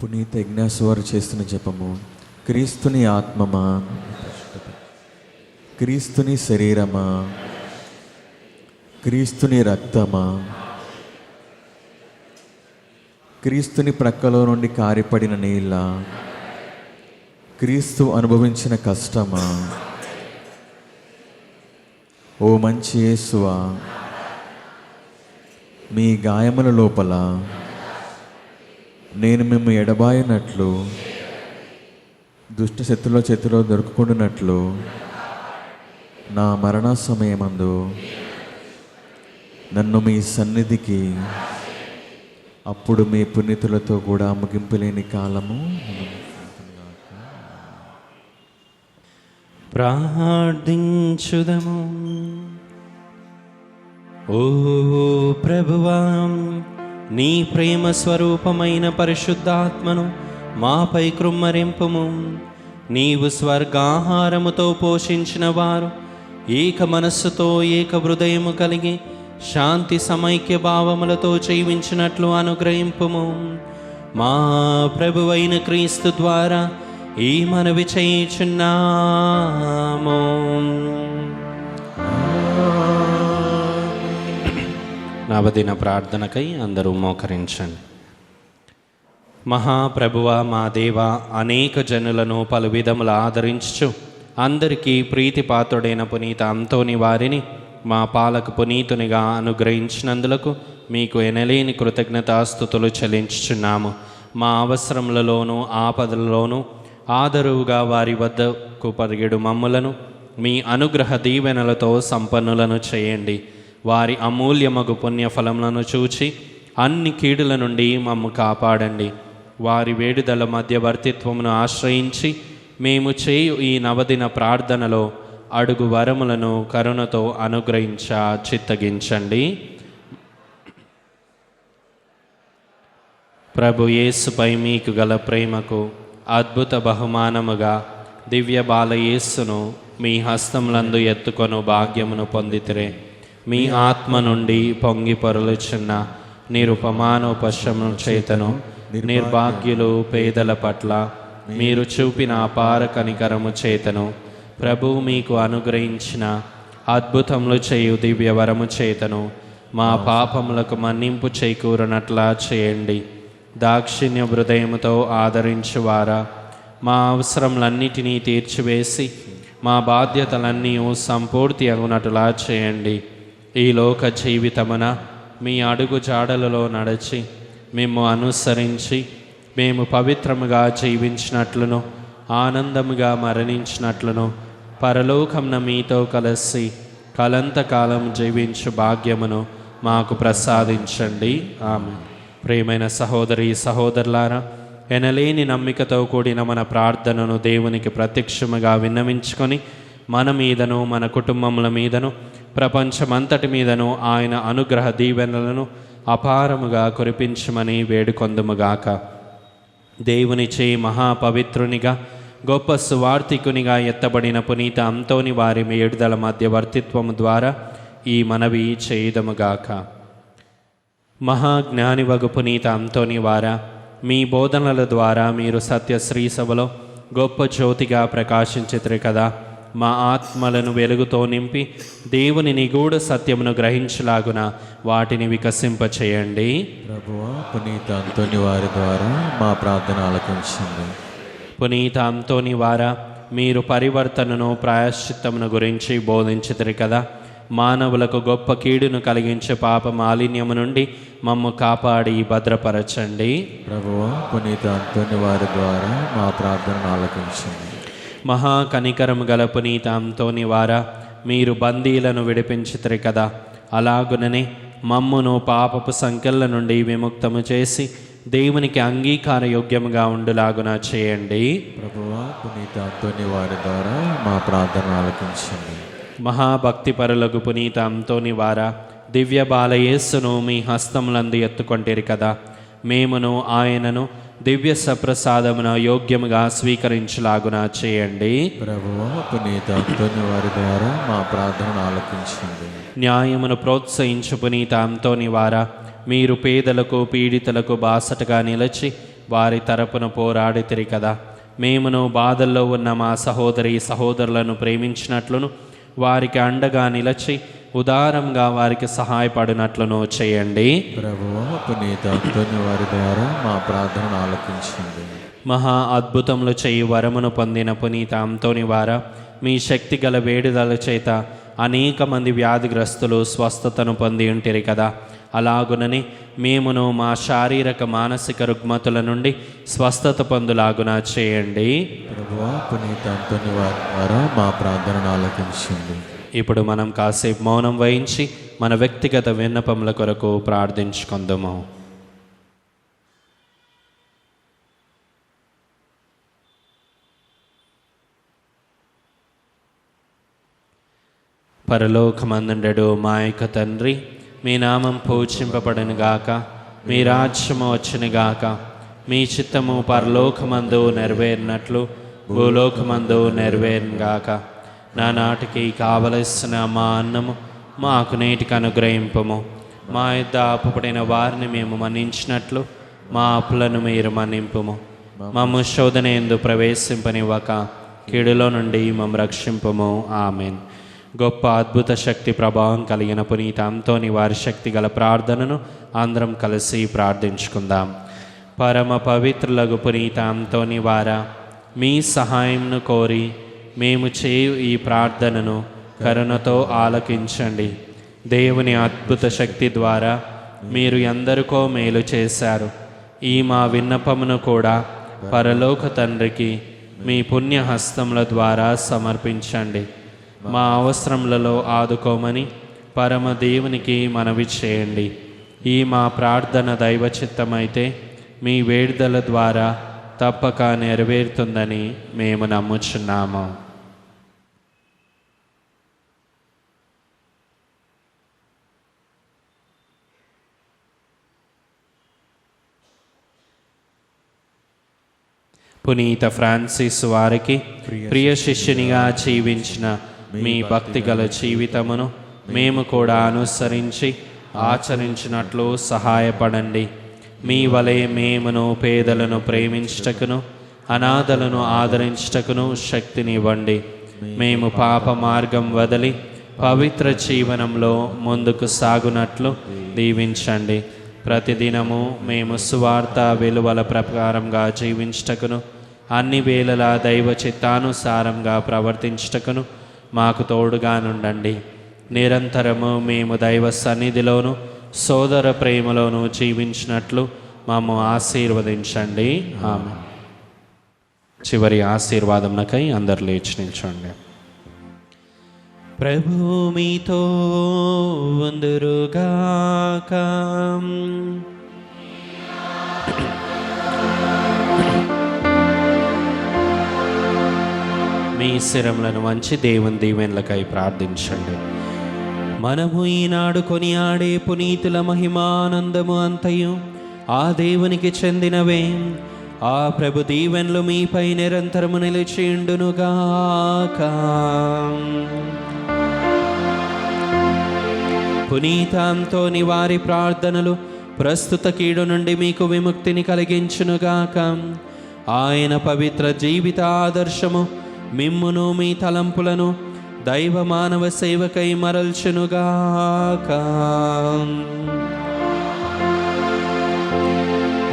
పునీత ఇగ్నాసు వారు చేస్తున్న జపము. క్రీస్తుని ఆత్మమా, క్రీస్తుని శరీరమా, క్రీస్తుని రక్తమా, క్రీస్తుని ప్రక్కలో నుండి కారిపడిన నీళ్ళ, క్రీస్తు అనుభవించిన కష్టమా, ఓ మంచి యేసువా, మీ గాయముల లోపల నేను మేము ఎడబాయినట్లు, దుష్ట శత్రుల చేతిలో దొరుకుకుంటున్నట్లు నా మరణ సమయమందు నన్ను మీ సన్నిధికి అప్పుడు మీ పునీతులతో కూడా ముగింపులేని కాలము ప్రార్థించుదము. ఓ ప్రభువా, నీ ప్రేమ స్వరూపమైన పరిశుద్ధాత్మను మాపై కృమ్మరింపుము. నీవు స్వర్గాహారముతో పోషించిన వారు ఏక మనస్సుతో ఏక హృదయము కలిగి శాంతి సమైక్య భావములతో జీవించినట్లు అనుగ్రహింపుము. మా ప్రభువైన క్రీస్తు ద్వారా ఈ మనవి చేయుచున్నాము. నవదిన ప్రార్థనకై అందరూ మోకరించండి. మహాప్రభువ, మా దేవ, అనేక జనులను పలు విధములు ఆదరించు అందరికీ ప్రీతిపాత్రుడైన పునీత అంతోని వారిని మా పాలక పునీతునిగా అనుగ్రహించినందులకు మీకు ఎనలేని కృతజ్ఞతాస్తుతులు చెల్లించుచున్నాము. మా అవసరములలోనూ ఆపదలలోనూ ఆదరువుగా వారి వద్దకు పరిగెడు మమ్ములను మీ అనుగ్రహ దీవెనలతో సంపన్నులను చేయండి. వారి అమూల్యమగు పుణ్యఫలములను చూచి అన్ని కీడుల నుండి మమ్ము కాపాడండి. వారి వేడుదల మధ్యవర్తిత్వమును ఆశ్రయించి మేము చేయు ఈ నవదిన ప్రార్థనలో అడుగు వరములను కరుణతో చిత్తగించండి. ప్రభు యేసుపై మీకు గల ప్రేమకు అద్భుత బహుమానముగా దివ్య బాల యేసును మీ హస్తములందు ఎత్తుకొను భాగ్యమును పొందితిరే. మీ ఆత్మ నుండి పొంగి పొరలుచున్న నిరుపమానోపశమనం చేతను నిర్భాగ్యులు పేదల పట్ల మీరు చూపిన అపార కనికరము చేతను ప్రభువు మీకు అనుగ్రహించిన అద్భుతములు చేయు దివ్య వరము చేతను మా పాపములకు మన్నింపు చేకూరనట్లా చేయండి. దాక్షిణ్య హృదయముతో ఆదరించువారా, మా అవసరములన్నిటినీ తీర్చివేసి మా బాధ్యతలన్నీ సంపూర్తి అగునట్లా చేయండి. ఈ లోక జీవితమున మీ అడుగు జాడలలో నడిచి మేము అనుసరించి మేము పవిత్రముగా జీవించినట్లును ఆనందముగా మరణించినట్లును పరలోకమున మీతో కలిసి కలంతకాలం జీవించు భాగ్యమును మాకు ప్రసాదించండి. ఆమె. ప్రియమైన సహోదరి సహోదరులారా, ఎనలేని నమ్మికతో కూడిన మన ప్రార్థనను దేవునికి ప్రత్యక్షముగా విన్నవించుకొని మన మీదను మన కుటుంబముల మీదను ప్రపంచమంతటి మీదను ఆయన అనుగ్రహ దీవెనలను అపారముగా కురిపించమని వేడుకొందుముగాక. దేవునిచే మహాపవిత్రునిగా గొప్ప సువార్థికునిగా ఎత్తబడిన పునీత అంతోని వారి వేడుదల మధ్యవర్తిత్వము ద్వారా ఈ మనవి చేయుదముగాక. మహాజ్ఞానివగు పునీత అంతోని వారా, మీ బోధనల ద్వారా మీరు సత్య శ్రీసభలో గొప్ప జ్యోతిగా ప్రకాశించితిరి కదా. మా ఆత్మలను వెలుగుతో నింపి దేవుని నిగూఢ సత్యమును గ్రహించలాగున వాటిని వికసింపచేయండి. ప్రభువా, పునీత అంతోని వారి ద్వారా మా ప్రార్థన ఆలకించండి. పునీత అంతోని వారా, మీరు పరివర్తనను ప్రాయశ్చిత్తమును గురించి బోధించితిరి కదా. మానవులకు గొప్ప కీడును కలిగించే పాప మాలిన్యము నుండి మమ్ము కాపాడి భద్రపరచండి. ప్రభువా, పునీత అంతోని వారి ద్వారా మా ప్రార్థన ఆలకించండి. మహాకనికరము గల పునీత అంతోని వారా, మీరు బందీలను విడిపించితిరి కదా. అలాగుననే మమ్మును పాపపు సంకెళ్ళ నుండి విముక్తము చేసి దేవునికి అంగీకార యోగ్యముగా ఉండులాగున చేయండి. ప్రభువా, పునీత అంతోని వారి ద్వారా మా ప్రార్థన ఆలకించండి. మహాభక్తి పరులకు పునీత అంతోని వారా, దివ్య బాలయేస్సును మీ హస్తములందు ఎత్తుకొంటిరి కదా. మేమును ఆయనను దివ్య సప్రసాదమున యోగ్యముగా స్వీకరించలాగున చేయండి. ప్రభువా, పునీత అంతోని వారి ద్వారా మా ప్రార్థన ఆలకించండి. న్యాయమును ప్రోత్సహించు పునీత అంతోని వారా, మీరు పేదలకు పీడితులకు బాసటగా నిలిచి వారి తరపున పోరాడితిరి కదా. మేమును బాధల్లో ఉన్న మా సహోదరి సహోదరులను ప్రేమించినట్లును వారికి అండగా నిలిచి ఉదారంగా వారికి సహాయపడినట్లును చేయండి. ప్రభువా, పునీత అంతోని వారి ద్వారా మా ప్రార్థన ఆలకించండి. మహా అద్భుతములు చేయి వరమును పొందిన పునీత అంతోని వారా, మీ శక్తి గల వేడుదల చేత అనేక మంది వ్యాధిగ్రస్తులు స్వస్థతను పొంది ఉంటిరి కదా. అలాగునని మేమును మా శారీరక మానసిక రుగ్మతుల నుండి స్వస్థత పొందులాగున చేయండి. ప్రభువా, పునీత అంతోని వారి ద్వారా మా ప్రార్థన ఆలకించండి. ఇప్పుడు మనం కాసేపు మౌనం వహించి మన వ్యక్తిగత విన్నపముల కొరకు ప్రార్థించుకుందాము. పరలోకమందుండెడు మా యొక్క తండ్రి, మీ నామం పూజింపబడును గాక, మీ రాజ్యము వచ్చును గాక, మీ చిత్తము పరలోకమందు నెరవేరినట్లు భూలోకమందు నెరవేరును గాక. నానాటికి కావలసిన మా అన్నము మాకు నేటికి అనుగ్రహింపము. మా యొద్ద అప్పుపడిన వారిని మేము మన్నించినట్లు మా అప్పులను మీరు మన్నింపుము. మమ్ము శోధన యందు ప్రవేశింపనివ్వక కీడులో నుండి మమ్ము రక్షింపము. ఆమెన్. గొప్ప అద్భుత శక్తి ప్రభావం కలిగిన పునీత అంతోని వారి శక్తి గల ప్రార్థనను అందరం కలిసి ప్రార్థించుకుందాం. పరమ పవిత్రులకు పునీత అంతోని వారా, మీ సహాయంను కోరి మేము చేయు ఈ ప్రార్థనను కరుణతో ఆలకించండి. దేవుని అద్భుత శక్తి ద్వారా మీరు ఎందరికో మేలు చేశారు. ఈ మా విన్నపమును కూడా పరలోక తండ్రికి మీ పుణ్యహస్తముల ద్వారా సమర్పించండి. మా అవసరములలో ఆదుకోమని పరమదేవునికి మనవి చేయండి. ఈ మా ప్రార్థన దైవచిత్తమైతే మీ వేడుదల ద్వారా తప్పక నెరవేరుతుందని మేము నమ్ముచున్నాము. పునీత ఫ్రాన్సిస్ వారికి ప్రియ శిష్యునిగా జీవించిన మీ భక్తిగల జీవితమును మేము కూడా అనుసరించి ఆచరించినట్లు సహాయపడండి. మీ వలె మేమును పేదలను ప్రేమించుటకును అనాథలను ఆదరించుటకును శక్తినివ్వండి. మేము పాప మార్గం వదిలి పవిత్ర జీవనంలో ముందుకు సాగునట్లు దీవించండి. ప్రతిదినము మేము సువార్త విలువల ప్రకారంగా జీవించుటకును అన్ని వేళలా దైవ చిత్తానుసారంగా ప్రవర్తించుటకును మాకు తోడుగా నుండండి. నిరంతరము మేము దైవ సన్నిధిలోను సోదర ప్రేమలోను జీవించినట్లు మమ్ము ఆశీర్వదించండి. ఆమేన్. చివరి ఆశీర్వాదమునకై అందరు లేచి నిల్చోండి. ప్రభు మీతో ఉందురుగాక. మీ శిరములను వంచి దేవుని దీవెనలకై ప్రార్థించండి. మనము ఈనాడు కొనియాడే పునీతుల మహిమానందము అంతయు ఆ దేవునికి చెందినవే. ఆ ప్రభు దీవెనలు మీపై నిరంతరము నిలిచియుండునుగాక. పునీత అంతోని వారి ప్రార్థనలు ప్రస్తుత కీడు నుండి మీకు విముక్తిని కలిగించునుగాక. ఆయన పవిత్ర జీవిత ఆదర్శము మిమ్మును మీ తలంపులను దైవ మానవ సేవకై మరల్చునుగాక.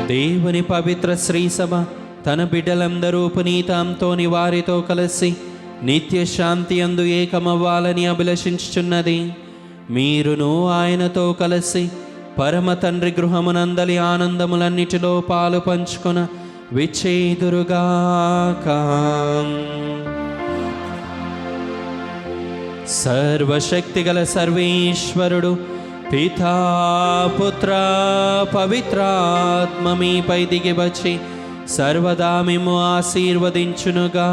దేవుని పవిత్ర శ్రీసభ తన బిడ్డలందరూ పునీత అంతోని వారితో కలిసి నిత్య శాంతి అందు ఏకమవ్వాలని అభిలషించుచున్నది. మీరును ఆయనతో కలిసి పరమ తండ్రి గృహమునందలి ఆనందములన్నిటిలో పాలు పంచుకొన విచ్చేదురుగాక. సర్వశక్తిగల సర్వేశ్వరుడు పితా పుత్ర పవిత్రాత్మ మీపై దిగి వచ్చి సర్వదా మిమ్ము ఆశీర్వదించునుగాక.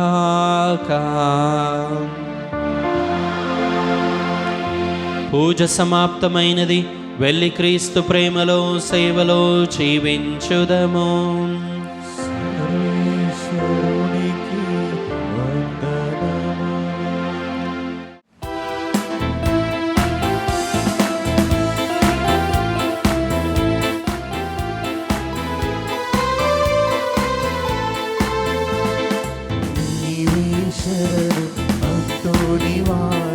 పూజ సమాప్తమైనది. వెళ్ళి క్రీస్తు ప్రేమలో సేవలో జీవించుదము. అంతోని వారి